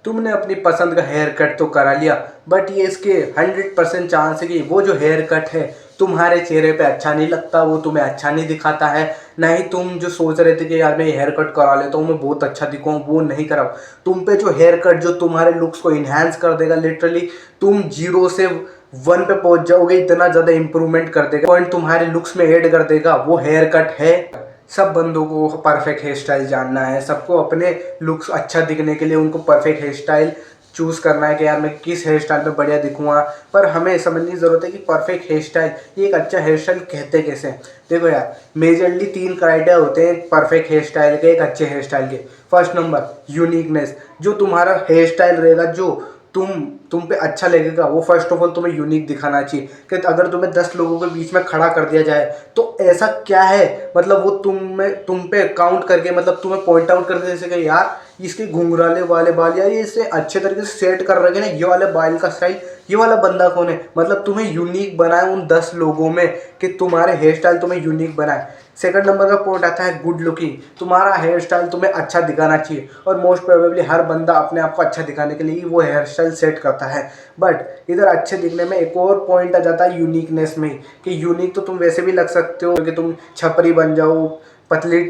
तुमने अपनी पसंद का हेयर कट तो करा लिया, बट ये इसके 100% चांस है कि वो जो हेयर कट है तुम्हारे चेहरे पे अच्छा नहीं लगता, वो तुम्हें अच्छा नहीं दिखाता है। ना ही तुम जो सोच रहे थे कि यार मैं हेयर कट करा लेता हूँ, मैं बहुत अच्छा दिखाऊँ, वो नहीं कराओ। तुम पे जो हेयर कट जो तुम्हारे लुक्स को इन्हांस कर देगा, लिटरली तुम 0 से 1 पे पहुंच जाओगे, इतना ज़्यादा इंप्रूवमेंट कर देगा, पॉइंट तुम्हारे लुक्स में ऐड कर देगा, वो हेयर कट है। सब बंदों को परफेक्ट हेयर स्टाइल जानना है, सबको अपने लुक्स अच्छा दिखने के लिए उनको परफेक्ट हेयर स्टाइल चूज़ करना है कि यार मैं किस हेयर स्टाइल में बढ़िया दिखूंगा। पर हमें समझने की ज़रूरत है कि परफेक्ट हेयर स्टाइल, ये एक अच्छा हेयर स्टाइल कहते कैसे हैं। देखो यार, मेजरली 3 क्राइटेरिया होते हैं परफेक्ट हेयर स्टाइल के, एक अच्छे हेयर स्टाइल के। फर्स्ट नंबर यूनिकनेस, जो तुम्हारा हेयर स्टाइल रहेगा, जो तुम पे अच्छा लगेगा, वो फर्स्ट ऑफ ऑल तुम्हें यूनिक दिखाना चाहिए। कि अगर तुम्हें 10 लोगों के बीच में खड़ा कर दिया जाए तो ऐसा क्या है, मतलब वो तुम पे काउंट करके, मतलब तुम्हें पॉइंट आउट करके जैसे कि यार इसके घुंघराले वाले बाल, यार ये इसे अच्छे तरीके से सेट कर रखे ना, ये वाले बाल का स्टाइल, ये वाला बंदा कौन है। मतलब तुम्हें यूनिक बनाए उन 10 लोगों में, कि तुम्हारे हेयर स्टाइल तुम्हें यूनिक बनाए। सेकंड नंबर का पॉइंट आता है गुड लुकिंग, तुम्हारा हेयर स्टाइल तुम्हें अच्छा दिखाना चाहिए। और मोस्ट प्रोबेबली हर बंदा अपने आप को अच्छा दिखाने के लिए ही वो हेयर स्टाइल सेट करता है। बट इधर अच्छे दिखने में एक और पॉइंट आ जाता है यूनिकनेस में, कि यूनिक तो तुम वैसे भी लग सकते हो कि तुम छपरी बन जाओ, पतली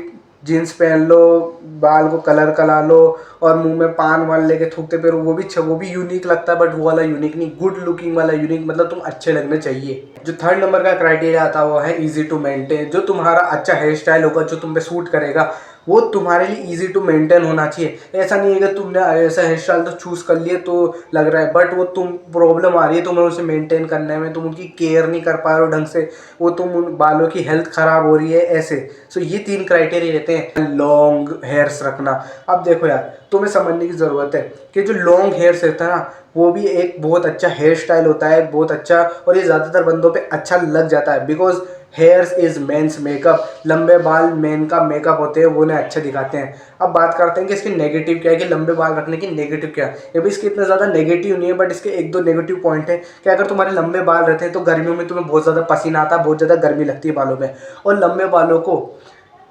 जीन्स पहन लो, बाल को कलर करा लो और मुंह में पान वाल लेके थूकते फिरो, वो भी यूनिक लगता है। बट वो वाला यूनिक नहीं, गुड लुकिंग वाला यूनिक, मतलब तुम अच्छे लगने चाहिए। जो थर्ड नंबर का क्राइटेरिया आता है वो है इजी टू मेंटेन, जो तुम्हारा अच्छा हेयर स्टाइल होगा, जो तुम पे सूट करेगा, वो तुम्हारे लिए इजी टू मेंटेन होना चाहिए। ऐसा नहीं है कि तुमने ऐसा हेयर स्टाइल तो चूज कर लिए तो लग रहा है, बट वो तुम प्रॉब्लम आ रही है तुम्हें उसे मेंटेन करने में, तुम उनकी केयर नहीं कर पा रहे हो ढंग से, वो तुम उन बालों की हेल्थ खराब हो रही है ऐसे। सो ये 3 क्राइटेरिया रहते हैं लॉन्ग हेयर्स रखना। अब देखो यार, तुम्हें समझने की ज़रूरत है कि जो लॉन्ग हेयर्स रहता है ना, वो भी एक बहुत अच्छा हेयर स्टाइल होता है, बहुत अच्छा, और ये ज़्यादातर बंदों पे अच्छा लग जाता है। Because hairs is men's makeup, लंबे बाल मेन का मेकअप होते हैं, वो उन्हें अच्छे दिखाते हैं। अब बात करते हैं कि इसके नेगेटिव क्या है, कि लंबे बाल रखने की नेगेटिव क्या है। ये भी इसके इतना ज़्यादा नेगेटिव नहीं है, बट इसके 1-2 नेगेटिव पॉइंट है कि अगर तुम्हारे लंबे बाल रहते हैं तो गर्मियों में तुम्हें बहुत ज़्यादा पसीना आता है, बहुत ज़्यादा गर्मी लगती है बालों में। और लंबे बालों को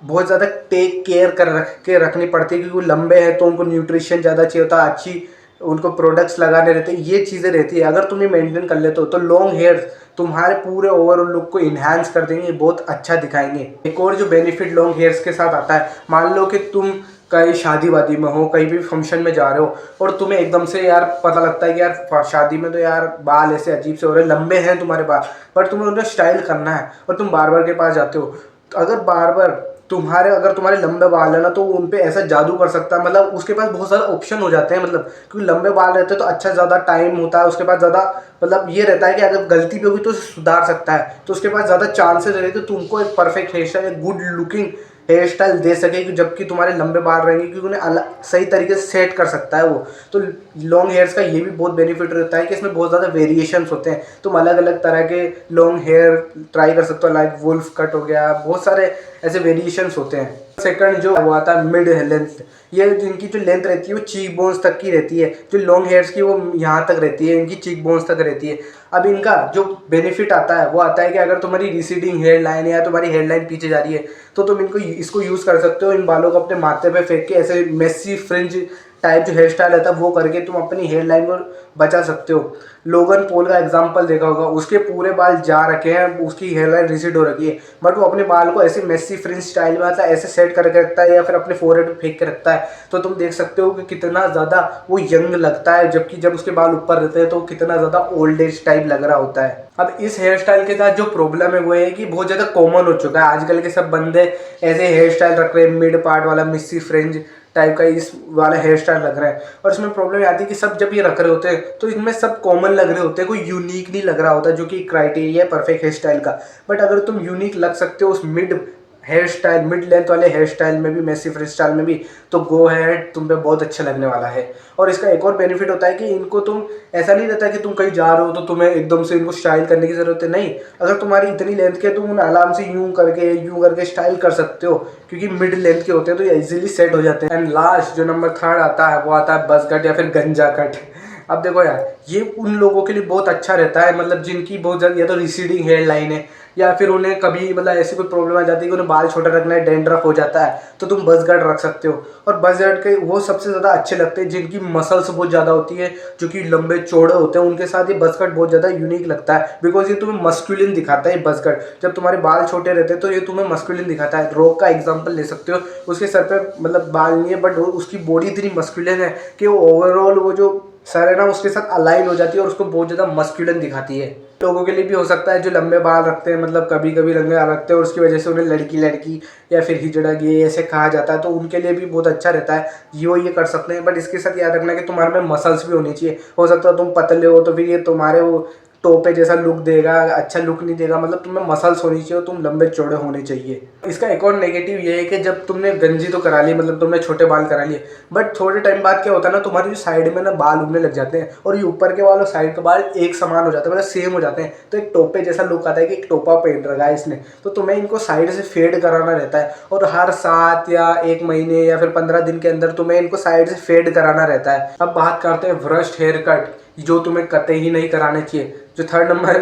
बहुत ज़्यादा टेक केयर कर रख के रखनी पड़ती है, क्योंकि वो लंबे हैं तो उनको न्यूट्रिशन ज़्यादा चाहिए होता है, अच्छी उनको प्रोडक्ट्स लगाने रहते हैं, ये चीज़ें रहती है। अगर तुम ये मेंटेन कर लेते हो तो लॉन्ग हेयर तुम्हारे पूरे ओवरऑल लुक को इन्हांस कर देंगे, बहुत अच्छा दिखाएंगे। एक और जो बेनिफिट लॉन्ग हेयर्स के साथ आता है, मान लो कि तुम कहीं शादी वादी में हो, कहीं भी फंक्शन में जा रहे हो, और तुम्हें एकदम से यार पता लगता है कि यार शादी में तो यार बाल ऐसे अजीब से हो रहे हैं, लंबे हैं तुम्हारे बाल, बट तुम्हें उन्हें स्टाइल करना है और तुम बार्बर के पास जाते हो। तो अगर तुम्हारे लंबे बाल है ना, तो उन पे ऐसा जादू कर सकता है, मतलब उसके पास बहुत सारे ऑप्शन हो जाते हैं, मतलब क्योंकि लंबे बाल रहते हैं तो अच्छा ज़्यादा टाइम होता है उसके पास, ज़्यादा मतलब ये रहता है कि अगर गलती भी होगी तो सुधार सकता है, तो उसके पास ज़्यादा चांसेस रहते हैं तुमको एक परफेक्ट हेयर स्टाइल, एक गुड लुकिंग हेयर स्टाइल दे सके, जबकि तुम्हारे लंबे बाल रहेंगे, क्योंकि उन्हें सही तरीके से सेट कर सकता है वो। तो लॉन्ग हेयर्स का ये भी बहुत बेनिफिट रहता है कि इसमें बहुत ज़्यादा वेरिएशंस होते हैं, तुम अलग अलग तरह के लॉन्ग हेयर ट्राई कर सकते हो, लाइक वुल्फ कट हो गया, बहुत सारे ऐसे वेरिएशंस होते हैं। सेकंड जो वो आता है मिड लेंथ, ये इनकी जो लेंथ रहती है वो चीक बोन्स तक की रहती है, जो लॉन्ग हेयर्स की वो यहाँ तक रहती है, इनकी चीक बोन्स तक रहती है। अब इनका जो बेनिफिट आता है वो आता है कि अगर तुम्हारी रिसीडिंग हेयर लाइन है या तुम्हारी हेयर लाइन पीछे जा रही है, तो तुम इसको यूज़ कर सकते हो, इन बालों को अपने माथे पे फेंक के ऐसे मेसी फ्रिंज टाइप जो हेयर स्टाइल रहता है वो करके तुम अपनी हेयर लाइन को बचा सकते हो। लोगन पॉल का एग्जांपल देखा होगा, उसके पूरे बाल जा रखे हैं, उसकी हेयर लाइन रिसीड हो रखी है, बट वो अपने बाल को ऐसे मेसी फ्रिंज स्टाइल में आता है, ऐसे सेट करके रखता है या फिर अपने फोरहेड पे फेंक के रखता है, तो तुम देख सकते हो कि कितना ज़्यादा वो यंग लगता है, जबकि जब उसके बाल ऊपर रहते हैं तो कितना ज़्यादा ओल्ड एज टाइप लग रहा होता है। अब इस हेयर स्टाइल के साथ जो प्रॉब्लम है वो है कि बहुत ज़्यादा कॉमन हो चुका है, आजकल के सब बंदे ऐसे हेयर स्टाइल रख रहे हैं, मिड पार्ट वाला मिस्सी फ्रिंज टाइप का इस वाला हेयर स्टाइल लग रहा है। और इसमें प्रॉब्लम ये आती है कि सब जब ये रख रहे होते हैं तो इनमें सब कॉमन लग रहे होते हैं, कोई यूनिक नहीं लग रहा होता, जो कि क्राइटेरिया है परफेक्ट हेयर स्टाइल का। बट अगर तुम यूनिक लग सकते हो उस हेयर स्टाइल मिड लेंथ वाले हेयर स्टाइल में भी, मैसी फ्री स्टाइल में भी, तो गो हैड, तुम पे बहुत अच्छा लगने वाला है। और इसका एक और बेनिफिट होता है कि इनको तुम ऐसा नहीं रहता कि तुम कहीं जा रहे हो तो तुम्हें एकदम से इनको स्टाइल करने की ज़रूरत है, नहीं। अगर तुम्हारी इतनी लेंथ के, तुम उन्हें आराम से यूं करके स्टाइल कर सकते हो, क्योंकि मिड लेंथ के होते हैं तो ये इजीली सेट हो जाते हैं। एंड लास्ट जो नंबर 3 आता है वो आता है बस कट या फिर गंजा कट। अब देखो यार, ये उन लोगों के लिए बहुत अच्छा रहता है, मतलब जिनकी बहुत ज़्यादा या तो रिसीडिंग हेयर लाइन है, या फिर उन्हें कभी मतलब ऐसी कोई प्रॉब्लम आ जाती है कि उन्हें बाल छोटा रखना है, डैंड्रफ हो जाता है, तो तुम बज़ गार्ड रख सकते हो। और बज़ गार्ड के वो सबसे ज़्यादा अच्छे लगते हैं जिनकी मसल्स बहुत ज़्यादा होती है, जो कि लंबे चौड़े होते हैं, उनके साथ ये बज़ गार्ड बहुत ज़्यादा यूनिक लगता है, बिकॉज ये तुम्हें मस्कुलिन दिखाता है। बज़ गार्ड जब तुम्हारे बाल छोटे रहते हैं तो ये तुम्हें मस्कुलिन दिखाता है। रॉक का एग्जाम्पल ले सकते हो, उसके सर पे मतलब बाल नहीं है, बट उसकी बॉडी इतनी मस्कुलिन है कि वो ओवरऑल वो जो सर है ना उसके साथ अलाइन हो जाती है और उसको बहुत ज़्यादा मस्कुलिन दिखाती है। लोगों के लिए भी हो सकता है जो लंबे बाल रखते हैं, मतलब कभी कभी लंबे बाल रखते हैं और उसकी वजह से उन्हें लड़की लड़की या फिर हिजड़ा गे ऐसे कहा जाता है, तो उनके लिए भी बहुत अच्छा रहता है, ये कर सकते हैं। बट इसके साथ याद रखना कि तुम्हारे में मसल्स भी होनी चाहिए। हो सकता है तुम पतले हो तो फिर ये तुम्हारे वो टोपे जैसा लुक देगा, अच्छा लुक नहीं देगा, मतलब तुम्हें मसल्स होनी चाहिए, तुम लंबे चौड़े होने चाहिए। इसका एक और नेगेटिव ये है कि जब तुमने गंजी तो करा ली, मतलब तुमने छोटे बाल करा लिए, बट थोड़े टाइम बाद क्या होता है ना, तुम्हारी जो साइड में ना बाल उगने लग जाते हैं और ये ऊपर के बाल और साइड के बाल एक समान हो जाते हैं, मतलब सेम हो जाते हैं, तो एक टोपे जैसा लुक आता है कि एक टोपा पहन रखा है इसने। तो तुम्हें इनको साइड से फेड कराना रहता है और हर 7 या 1 महीने या फिर 15 दिन के अंदर तुम्हें इनको साइड से फेड कराना रहता है। अब बात करते हैं ब्रश्ड हेयर कट, जो तुम्हें कतई ही नहीं कराने चाहिए। जो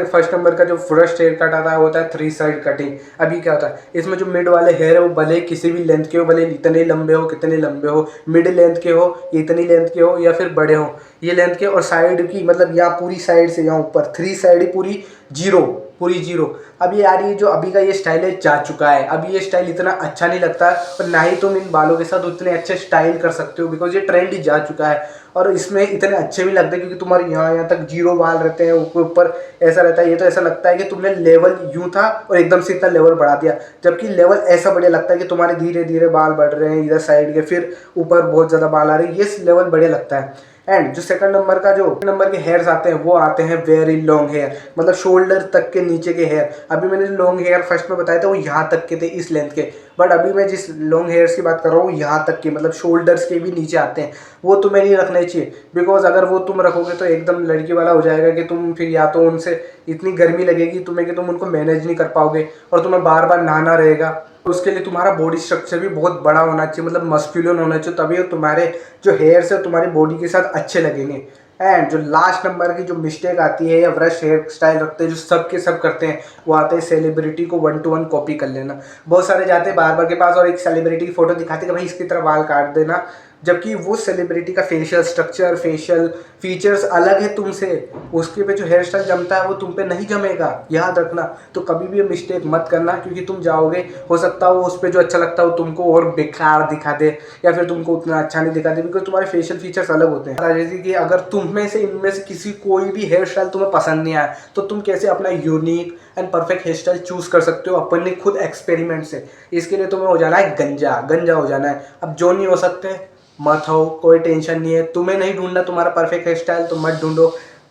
फर्स्ट नंबर का जो ब्रश्ड हेयर कट आता है वो होता है 3 साइड कटिंग। अभी क्या होता है, इसमें जो मिड वाले हेयर है वो भले किसी भी लेंथ के हो, भले इतने लंबे हो कितने लंबे हो, मिड लेंथ के हो, इतनी लेंथ के हो या फिर बड़े हो, ये लेंथ के, और साइड की मतलब यहाँ पूरी साइड से यहाँ ऊपर 3 साइड ही पूरी जीरो, पूरी जीरो। अब ये यार ये जो अभी का ये स्टाइल है जा चुका है, अभी ये स्टाइल इतना अच्छा नहीं लगता है और ना ही तुम इन बालों के साथ उतने अच्छे स्टाइल कर सकते हो, बिकॉज ये ट्रेंड ही जा चुका है और इसमें इतने अच्छे भी लगते हैं क्योंकि तुम्हारे यहाँ तक जीरो बाल रहते हैं, ऊपर ऊपर ऐसा रहता है। ये तो ऐसा लगता है कि तुमने लेवल यूं था और एकदम से इतना लेवल बढ़ा दिया, जबकि लेवल ऐसा बढ़िया लगता है कि तुम्हारे धीरे धीरे बाल बढ़ रहे हैं इधर साइड के, फिर ऊपर बहुत ज़्यादा बाल आ रहे हैं, ये लेवल बढ़िया लगता है। एंड जो सेकंड नंबर का जो नंबर के हेयर्स आते हैं वो आते हैं वेरी लॉन्ग हेयर, मतलब शोल्डर तक के नीचे के हेयर। अभी मैंने जो लॉन्ग हेयर फर्स्ट में बताया था वो यहाँ तक के थे, इस लेंथ के, बट अभी मैं जिस लॉन्ग हेयर्स की बात कर रहा हूँ यहाँ तक के, मतलब शोल्डर्स के भी नीचे आते हैं, वो तुम्हें नहीं रखने चाहिए। बिकॉज अगर वो तुम रखोगे तो एकदम लड़की वाला हो जाएगा कि तुम फिर या तो उनसे इतनी गर्मी लगेगी तुम्हें कि तुम उनको मैनेज नहीं कर पाओगे और तुम्हें बार बार नहाना रहेगा। उसके लिए तुम्हारा बॉडी स्ट्रक्चर भी बहुत बड़ा होना चाहिए, मतलब मस्कुलिन होना चाहिए, तभी वो तुम्हारे जो हेयर्स है तुम्हारी बॉडी के साथ अच्छे लगेंगे। एंड जो लास्ट नंबर की जो मिस्टेक आती है या ब्रश हेयर स्टाइल रखते हैं जो सब के सब करते हैं, वो आते हैं सेलिब्रिटी को 1 to 1 कॉपी कर लेना। बहुत सारे जाते हैं बार्बर के पास और एक सेलिब्रिटी की फोटो दिखाते कि भाई इसकी तरह बाल काट देना, जबकि वो सेलिब्रिटी का फेशियल स्ट्रक्चर फेशियल फीचर्स अलग है तुमसे, उसके पे जो हेयर स्टाइल जमता है वो तुम पे नहीं जमेगा, याद रखना। तो कभी भी ये मिस्टेक मत करना, क्योंकि तुम जाओगे हो सकता है वो उस पर जो अच्छा लगता है वो तुमको और बेकार दिखा दे या फिर तुमको उतना अच्छा नहीं दिखा दे, बिकॉज तुम्हारे फेशियल फीचर्स अलग होते हैं। जैसे कि अगर तुम में से इनमें से किसी कोई भी हेयर स्टाइल तुम्हें पसंद नहीं आया तो तुम कैसे अपना unique and perfect hair style choose कर सकते हो अपने खुद एक्सपेरिमेंट से। इसके लिए तुम्हें हो जाना है गंजा, गंजा हो जाना है। अब जो नहीं हो सकते मत हो, कोई टेंशन नहीं है, तुम्हें नहीं ढूंढना तुम्हारा परफेक्ट हेयर स्टाइल तो मत ढूंढो,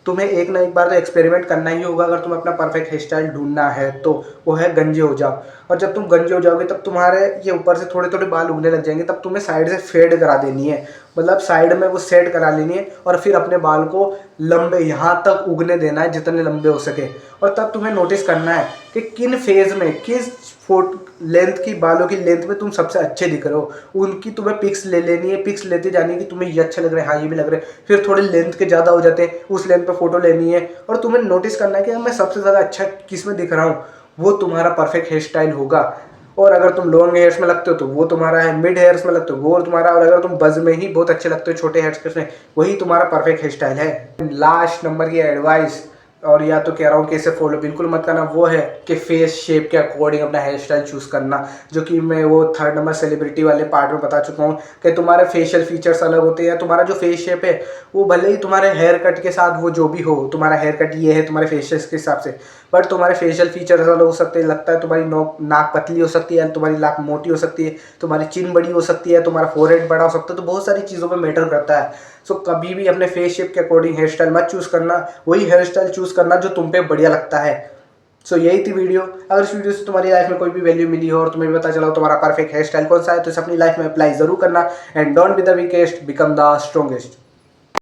तुम्हें एक ना एक बार तो एक्सपेरिमेंट करना ही होगा अगर तुम्हें अपना परफेक्ट हेयर स्टाइल ढूंढना है तो, वो है गंजे हो जाओ। और जब तुम गंजे हो जाओगे तब तुम्हारे ये ऊपर से थोड़े थोड़े बाल उगने लग जाएंगे, तब तुम्हें साइड से फेड करा देनी है, मतलब साइड में वो सेट करा लेनी है और फिर अपने बाल को लंबे यहाँ तक उगने देना है जितने लंबे हो सके। और तब तुम्हें नोटिस करना है कि किन फेज में किस फोट लेंथ की बालों की लेंथ में तुम सबसे अच्छे दिख रहे हो, उनकी तुम्हें पिक्स ले लेनी है, पिक्स लेते जानी है कि तुम्हें ये अच्छे लग रहे हैं, हाँ ये भी लग रहे हैं, फिर थोड़े लेंथ के ज़्यादा हो जाते हैं उस लेंथ पे फोटो लेनी है और तुम्हें नोटिस करना है कि मैं सबसे ज़्यादा अच्छा किस में दिख रहा हूँ, वो तुम्हारा परफेक्ट हेयर स्टाइल होगा। और अगर तुम लॉन्ग हेयर्स में लगते हो तो वो तुम्हारा है, मिड हेयर्स में लगते हो वो तुम्हारा, और अगर तुम बज में ही बहुत अच्छे लगते हो छोटे हेयर्स में, वही तुम्हारा परफेक्ट हेयर स्टाइल है। लास्ट नंबर की एडवाइस, और या तो कह रहा हूँ कि इसे फॉलो बिल्कुल मत करना, वो है कि फेस शेप के अकॉर्डिंग अपना हेयर स्टाइल चूज़ करना, जो कि मैं वो 3rd नंबर सेलिब्रिटी वाले पार्ट में बता चुका हूँ कि तुम्हारे फेशियल फीचर्स अलग होते हैं, तुम्हारा जो फेस शेप है वो भले ही तुम्हारे हेयर कट के साथ वो जो भी हो, तुम्हारा हेयर कट ये है तुम्हारे फेशियल के हिसाब से, बट तुम्हारे फेशियल फीचर्स अलग हो सकते हैं। लगता है तुम्हारी नाक पतली हो सकती है, तुम्हारी नाक मोटी हो सकती है, तुम्हारी चिन बड़ी हो सकती है, तुम्हारा फोरहेड बड़ा हो सकता है, तो बहुत सारी चीज़ों पर मैटर करता है। सो कभी भी अपने फेस शेप के अकॉर्डिंग हेयर स्टाइल मत चूज़ करना, वही हेयर स्टाइल चूज़ करना जो तुम पे बढ़िया लगता है। सो यही थी वीडियो। अगर इस वीडियो से तुम्हारी लाइफ में कोई भी वैल्यू मिली हो और तुम्हें भी पता चला हो तुम्हारा परफेक्ट हेयर स्टाइल कौन सा है, तो इसे अपनी लाइफ में अप्लाई जरूर करना। And don't be the weakest, become the strongest.